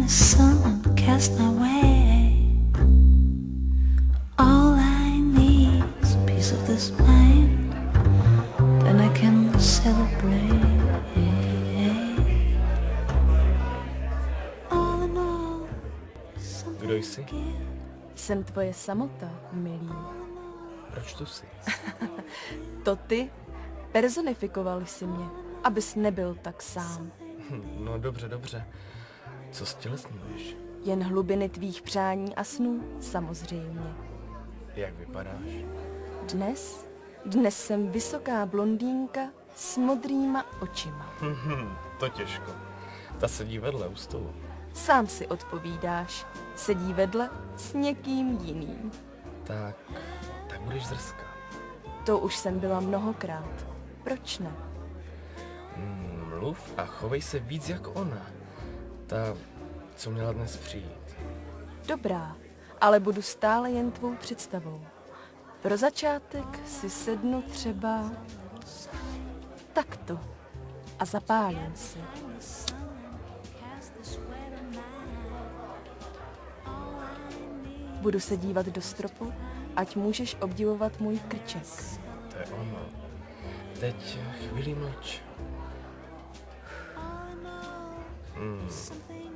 the sun and cast my way. All I need is a piece of this mind, then I can celebrate. All in all, Kdo jsi? Jsem tvoje samota, milý. Proč tu jsi? To ty personifikovali si mě, abys nebyl tak sám. No dobře. Co stělesňuješ? Jen hlubiny tvých přání a snů, samozřejmě. Jak vypadáš? Dnes jsem vysoká blondýnka s modrýma očima. To těžko. Ta sedí vedle u stolu. Sám si odpovídáš. Sedí vedle s někým jiným. Tak budeš drská. To už jsem byla mnohokrát. Proč ne? Mluv a chovej se víc jako ona. Ta, co měla dnes přijít. Dobrá, ale budu stále jen tvou představou. Pro začátek si sednu třeba takto a zapálím si. Budu se dívat do stropu, ať můžeš obdivovat můj krček. To je ono. Teď chvíli mlč.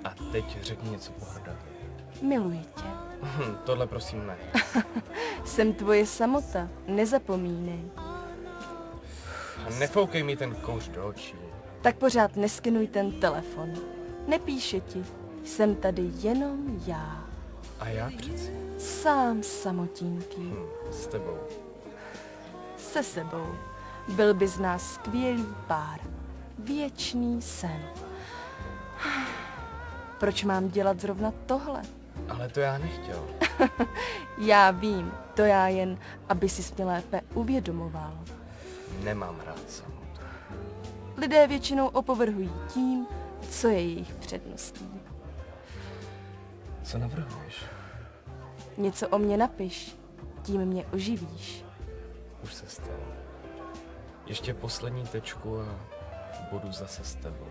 A teď řekni něco pohrdavě. Miluji tě. Tohle prosím ne. Jsem tvoje samota, nezapomínej. Nefoukej mi ten kouř do očí. Tak pořád neskenuj ten telefon. Nepíše ti, jsem tady jenom já. A já přeci. Sám samotínký. S tebou. Se sebou. Byl by z nás skvělý pár. Věčný sen. Proč mám dělat zrovna tohle? Ale to já nechtěl. Já vím, to já jen, aby si mě lépe uvědomoval. Nemám rád samotu. Lidé většinou opovrhují tím, co je jejich předností. Co navrhuješ? Něco o mě napiš, tím mě oživíš. Už se stalo. Ještě poslední tečku a budu zase s tebou.